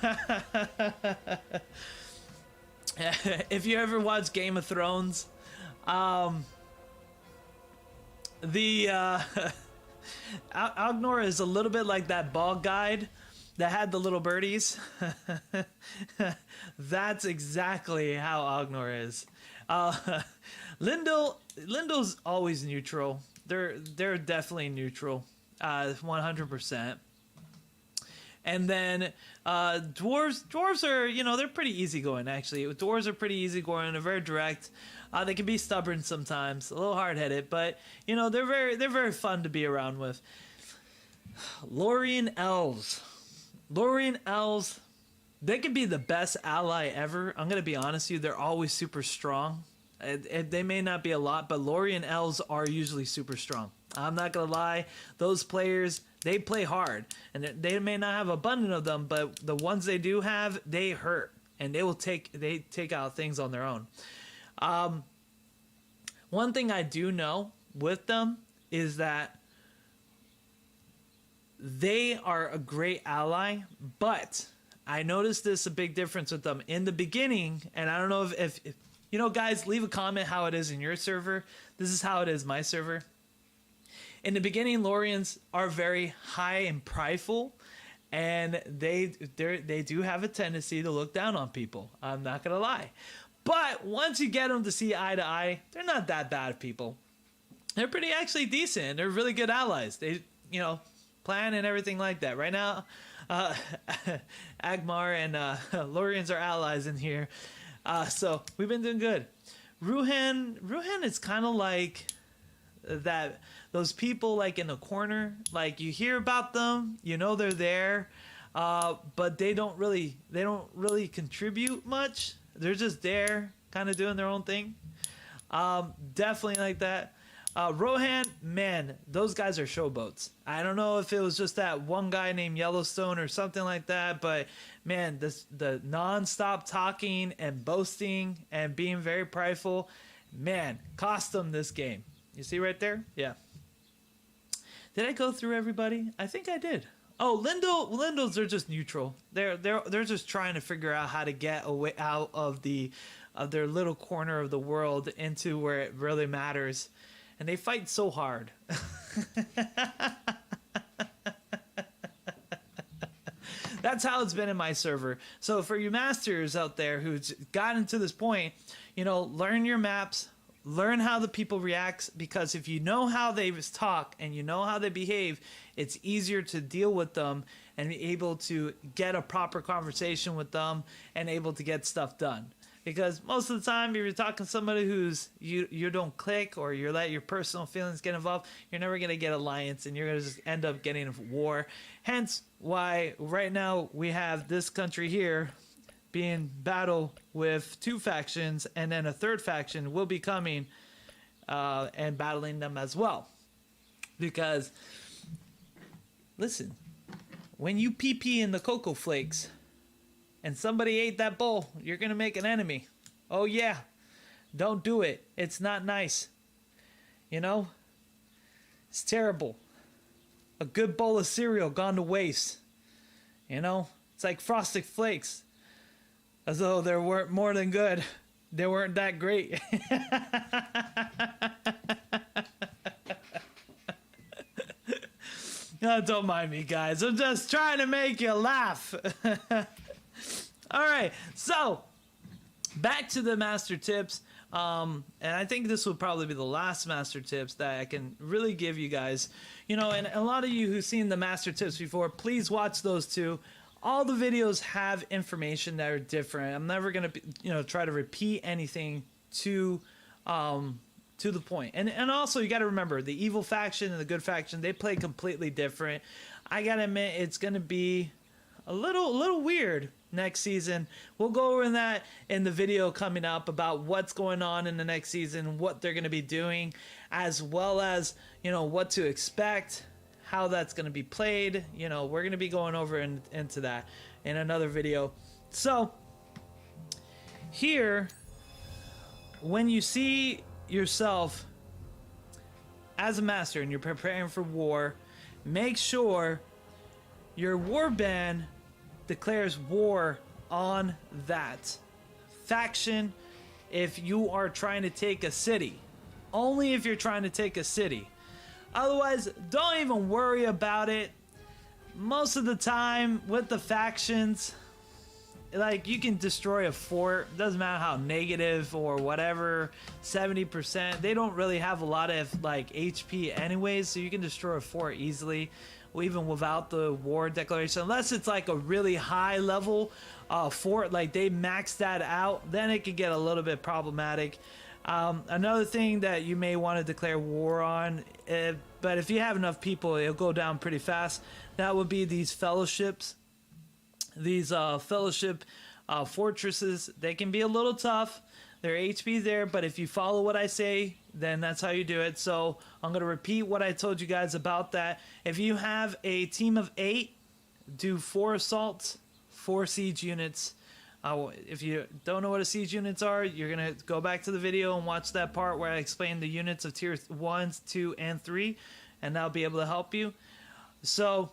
[SPEAKER 1] if you ever watch Game of Thrones, Agnor is a little bit like that bald guide that had the little birdies. That's exactly how Agnor is. Lindel's always neutral. They're definitely neutral, 100%. And then dwarves are, you know, they're pretty easygoing actually. Dwarves are pretty easygoing. They're very direct. They can be stubborn sometimes, a little hard-headed, but you know they're very fun to be around with. Lorien elves, they can be the best ally ever. I'm gonna be honest with you, they're always super strong. They may not be a lot, but Lorien elves are usually super strong. I'm not gonna lie, those players, they play hard, and they may not have abundant of them, but the ones they do have, they hurt, and they take out things on their own. One thing I do know with them is that they are a great ally, but I noticed this a big difference with them in the beginning, and I don't know if You know, guys, leave a comment how it is in your server. This is how it is my server. In the beginning, Lorians are very high and prideful, and they do have a tendency to look down on people. I'm not gonna lie. But once you get them to see eye to eye, they're not that bad people. They're pretty actually decent. They're really good allies. They, you know, plan and everything like that. Right now, Agmar and Lorians are allies in here. So we've been doing good. Ruhan is kind of like that. Those people like in the corner, like you hear about them, you know they're there, but they don't really contribute much. They're just there, kind of doing their own thing. Definitely like that. Rohan, man, those guys are showboats. I don't know if it was just that one guy named Yellowstone or something like that, but man, the non-stop talking and boasting and being very prideful, man, cost them this game. You see right there? Yeah. Did I go through everybody? I think I did. Oh, Lindels are just neutral. They're just trying to figure out how to get away out of their little corner of the world into where it really matters. And they fight so hard. That's how it's been in my server. So for you masters out there who's gotten to this point, you know, learn your maps, learn how the people react, because if you know how they talk and you know how they behave, it's easier to deal with them and be able to get a proper conversation with them and able to get stuff done. Because most of the time, if you're talking to somebody who's you don't click, or you let your personal feelings get involved, you're never going to get alliance, and you're going to just end up getting a war. Hence why right now we have this country here being battle with 2 factions, and then a 3rd faction will be coming and battling them as well. Because, listen, when you pee in the cocoa flakes and somebody ate that bowl, you're going to make an enemy. Oh yeah, don't do it. It's not nice. You know? It's terrible. A good bowl of cereal gone to waste. You know? It's like Frosted Flakes. As though they weren't more than good. They weren't that great. Oh, don't mind me, guys. I'm just trying to make you laugh. All right, so back to the master tips. And I think this will probably be the last master tips that I can really give you guys. You know, and a lot of you who've seen the master tips before, please watch those too. All the videos have information that are different. I'm never gonna, you know, try to repeat anything to the point. And also you got to remember, the evil faction and the good faction, they play completely different. I gotta admit, it's gonna be a little weird next season. We'll go over that in the video coming up about what's going on in the next season, what they're going to be doing, as well as, you know, what to expect, how that's going to be played. You know, we're going to be going over into that in another video. So here, when you see yourself as a master and you're preparing for war, make sure your warband declares war on that faction if you are trying to take a city. Only if you're trying to take a city. Otherwise, don't even worry about it. Most of the time with the factions, like, you can destroy a fort. Doesn't matter how negative or whatever, 70%. They don't really have a lot of like HP anyways, so you can destroy a fort easily, even without the war declaration, unless it's like a really high level fort, like they maxed that out, then it could get a little bit problematic. Another thing that you may want to declare war on, but if you have enough people, it'll go down pretty fast. That would be these fellowships. These fellowship fortresses, they can be a little tough. Their HP there, but if you follow what I say, then that's how you do it. So I'm going to repeat what I told you guys about that. If you have a team of 8, do 4 assaults, 4 siege units. If you don't know what a siege units are, you're going to go back to the video and watch that part where I explain the units of tier 1, 2, and 3, and that'll be able to help you. So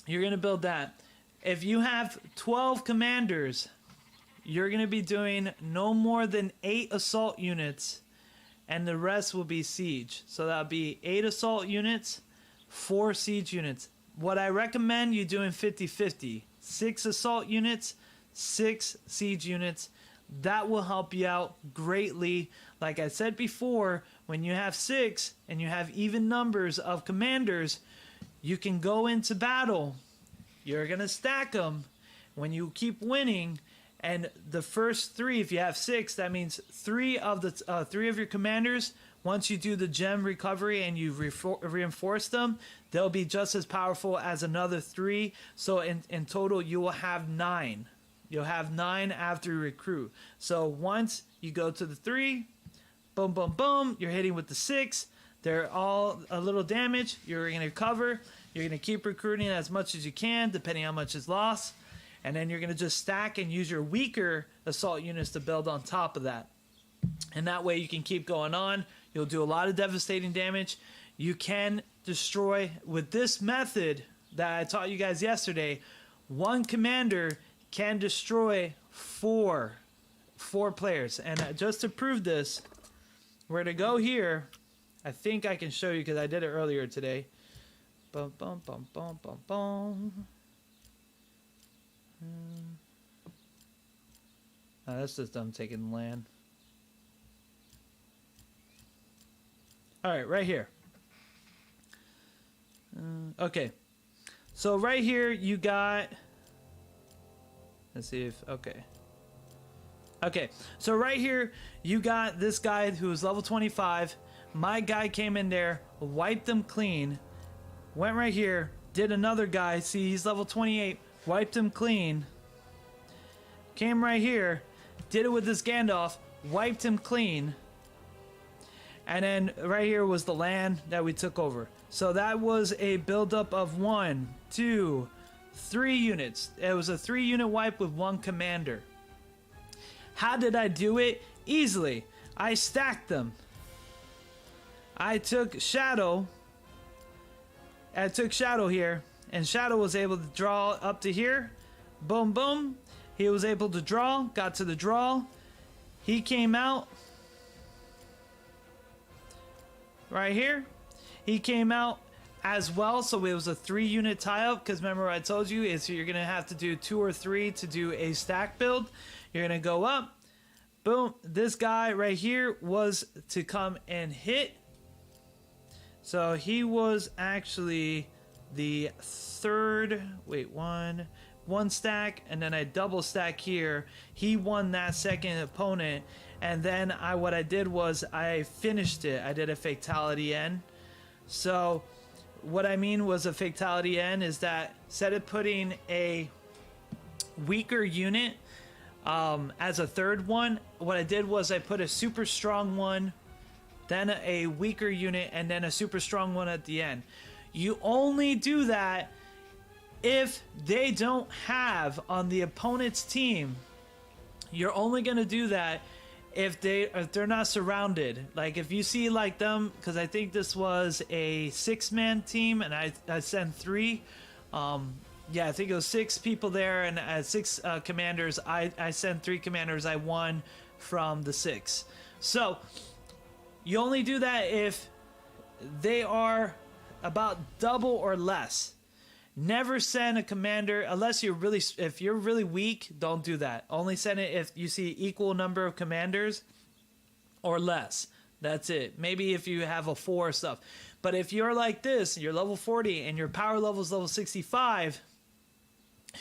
[SPEAKER 1] you're going to build that. If you have 12 commanders, you're going to be doing no more than 8 assault units, and the rest will be siege. So that'll be 8 assault units, 4 siege units. What I recommend you doing 50-50. 6 assault units, 6 siege units. That will help you out greatly. Like I said before, when you have 6 and you have even numbers of commanders, you can go into battle. You're going to stack them. When you keep winning, and the first 3, if you have 6, that means 3 of your commanders, once you do the gem recovery and you reinforce them, they'll be just as powerful as another 3. So in total, you will have 9. You'll have 9 after you recruit. So once you go to the 3, boom, boom, boom, you're hitting with the 6. They're all a little damage. You're going to recover. You're going to keep recruiting as much as you can, depending on how much is lost. And then you're going to just stack and use your weaker assault units to build on top of that. And that way you can keep going on. You'll do a lot of devastating damage. You can destroy, with this method that I taught you guys yesterday, one commander can destroy 4 players. And just to prove this, we're going to go here. I think I can show you because I did it earlier today. Bum, bum, bum, bum, bum, bum. Oh, that's just them taking land. Alright, right here. Okay. So right here you got... Let's see if... Okay. Okay. So right here you got this guy who's level 25. My guy came in there, wiped them clean. Went right here. Did another guy. See, he's level 28. Wiped him clean. Came right here. Did it with this Gandalf. Wiped him clean. And then right here was the land that we took over. So that was a buildup of 1, 2, 3 units. It was a 3-unit wipe with 1 commander. How did I do it? Easily. I stacked them. I took Shadow. I took Shadow here. And Shadow was able to draw up to here. Boom, boom. He was able to draw. Got to the draw. He came out. Right here. He came out as well. So it was a 3-unit tie-up. Because remember what I told you is you're going to have to do 2 or 3 to do a stack build. You're going to go up. Boom. This guy right here was to come and hit. So he was actually... the 3rd, wait, one stack, and then I double stack here. He won that second opponent, and then what I did was I finished it. I did a fatality end. So what I mean was a fatality end is that instead of putting a weaker unit as a 3rd one, what I did was I put a super strong one, then a weaker unit, and then a super strong one at the end. You only do that if they don't have on the opponent's team. You're only going to do that if they're not surrounded. Like if you see like them, because I think this was a 6-man team and I sent 3. Yeah, I think it was 6 people there and 6 commanders. I sent 3 commanders. I won from the 6. So you only do that if they are about double or less. Never send a commander unless if you're really weak. Don't do that. Only send it if you see equal number of commanders or less. That's it. Maybe if you have a 4 or stuff. But if you're like this, you're level 40 and your power level is level 65,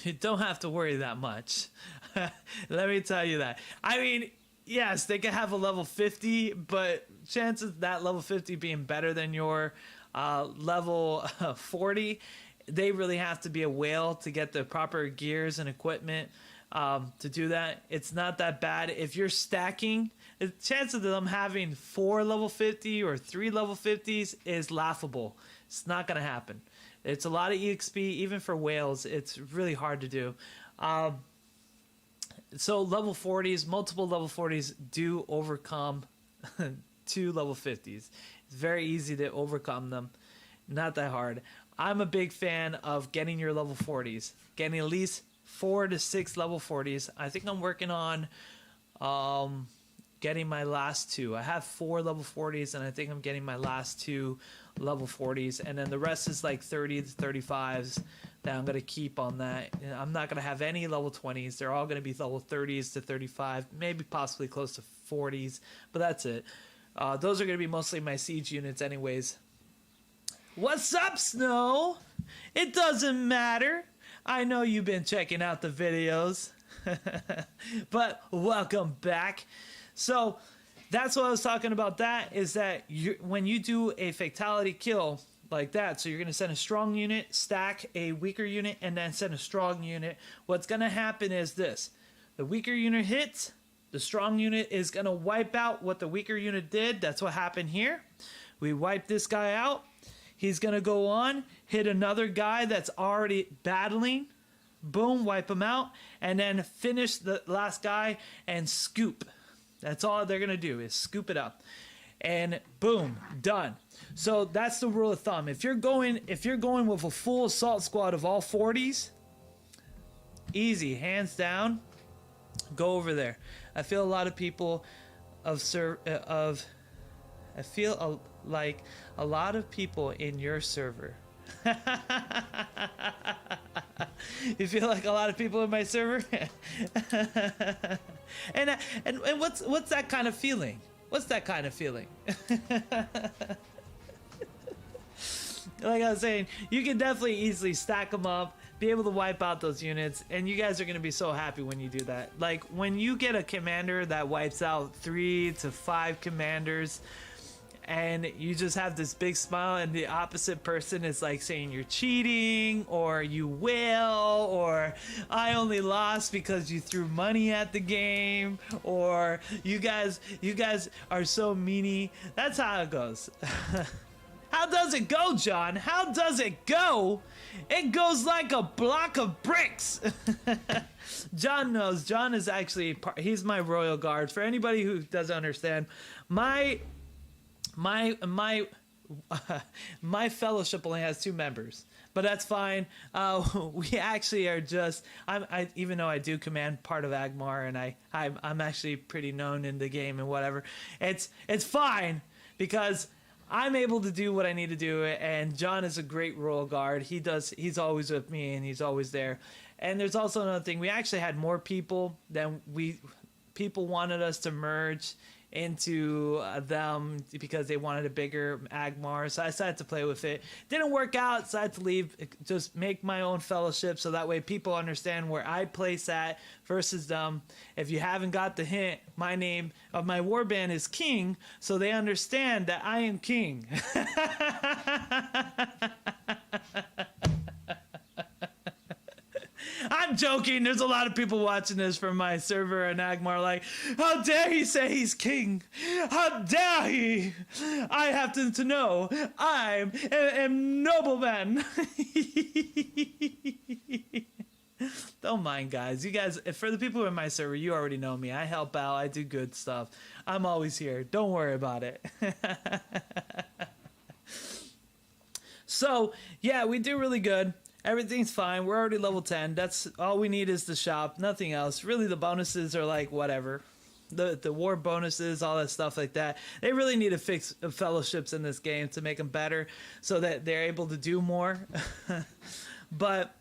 [SPEAKER 1] you don't have to worry that much. Let me tell you that. I mean, yes, they can have a level 50, but chances that level 50 being better than your level 40, they really have to be a whale to get the proper gears and equipment to do that. It's not that bad. If you're stacking, the chance of them having 4 level 50 or 3 level 50s is laughable. It's not going to happen. It's a lot of EXP, even for whales. It's really hard to do. So level 40s, multiple level 40s do overcome 2 level 50s. It's very easy to overcome them. Not that hard. I'm a big fan of getting your level 40s. Getting at least 4 to 6 level 40s. I think I'm working on getting my last 2. I have 4 level 40s, and I think I'm getting my last 2 level 40s, and then the rest is like 30 to 35s that I'm gonna keep on that. I'm not gonna have any level 20s. They're all gonna be level 30s to 35, maybe possibly close to 40s, but that's it. Those are gonna be mostly my siege units anyways. What's up, Snow? It doesn't matter. I know you've been checking out the videos, but welcome back. So that's what I was talking about. That is that when you do a fatality kill like that, so you're going to send a strong unit, stack a weaker unit, and then send a strong unit. What's going to happen is this. The weaker unit hits, the strong unit is going to wipe out what the weaker unit did. That's what happened here. We wipe this guy out. He's going to go on, hit another guy that's already battling. Boom, wipe him out. And then finish the last guy and scoop. That's all they're going to do is scoop it up. And boom, done. So that's the rule of thumb. If you're going with a full assault squad of all 40s, easy, hands down, go over there. I feel a lot of people like a lot of people in your server. You feel like a lot of people in my server? and what's that kind of feeling? What's that kind of feeling? Like I was saying, you can definitely easily stack them up, be able to wipe out those units, and you guys are going to be so happy when you do that. Like, when you get a commander that wipes out 3 to 5 commanders, and you just have this big smile, and the opposite person is like saying you're cheating, or you will, or I only lost because you threw money at the game, or you guys are so meanie. That's how it goes. How does it go, John? How does it go? It goes like a block of bricks. John knows. John is actually he's my royal guard. For anybody who doesn't understand, my fellowship only has 2 members, but that's fine. We actually are just even though I do command part of Agmar, and I'm actually pretty known in the game and whatever. It's fine because I'm able to do what I need to do, and John is a great royal guard. He's always with me, and he's always there. And there's also another thing. We actually had more people than people wanted us to merge into them because they wanted a bigger Agmar, so I decided to play with it. Didn't work out, decided to leave, just make my own fellowship, so that way people understand where I place at versus them. If you haven't got the hint, my name of my warband is King, so they understand that I am King. I'm joking. There's a lot of people watching this from my server and Agmar like, how dare he say he's king? How dare he? I have to know. I'm a nobleman. Don't mind, guys. You guys, for the people in my server, you already know me. I help out. I do good stuff. I'm always here. Don't worry about it. So, yeah, we do really good. Everything's fine. We're already level 10. That's all we need is the shop. Nothing else. Really, the bonuses are like whatever. The war bonuses, all that stuff like that. They really need to fix fellowships in this game to make them better so that they're able to do more. But,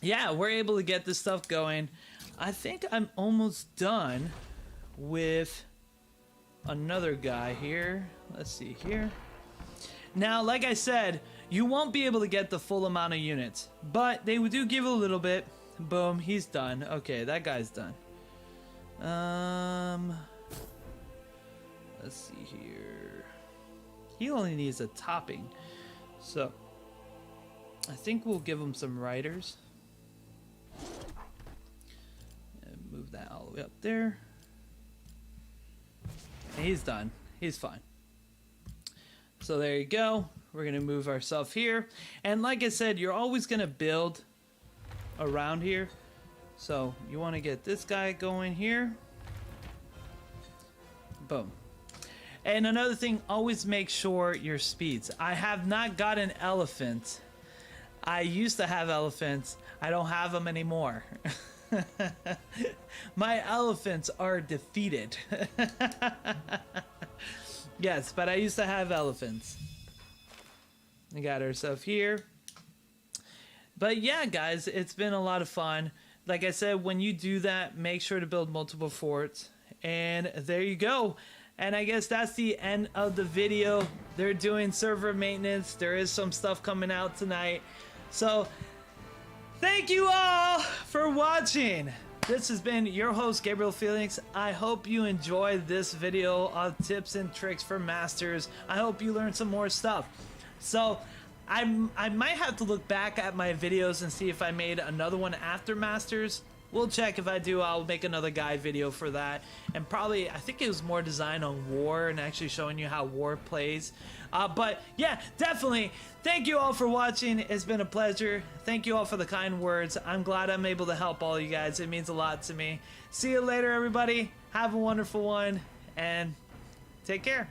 [SPEAKER 1] yeah, we're able to get this stuff going. I think I'm almost done with another guy here. Let's see here. Now, like I said, you won't be able to get the full amount of units, but they do give a little bit. Boom, he's done. Okay, that guy's done. Let's see here. He only needs a topping, so I think we'll give him some riders. And move that all the way up there. And he's done. He's fine. So there you go. We're going to move ourselves here. And like I said, you're always going to build around here. So you want to get this guy going here. Boom. And another thing, always make sure your speeds. I have not got an elephant I used to have elephants. I don't have them anymore. My elephants are defeated. Yes, but I used to have elephants. We got ourselves here. But yeah, guys, it's been a lot of fun. Like I said, when you do that, make sure to build multiple forts. And there you go. And I guess that's the end of the video. They're doing server maintenance. There is some stuff coming out tonight. So, thank you all for watching. This has been your host, Gabriel Felix. I hope you enjoyed this video of tips and tricks for masters. I hope you learned some more stuff. So, I might have to look back at my videos and see if I made another one after masters. We'll check. If I do, I'll make another guide video for that. And probably, I think it was more designed on war and actually showing you how war plays. But yeah, definitely. Thank you all for watching. It's been a pleasure. Thank you all for the kind words. I'm glad I'm able to help all you guys. It means a lot to me. See you later, everybody. Have a wonderful one and take care.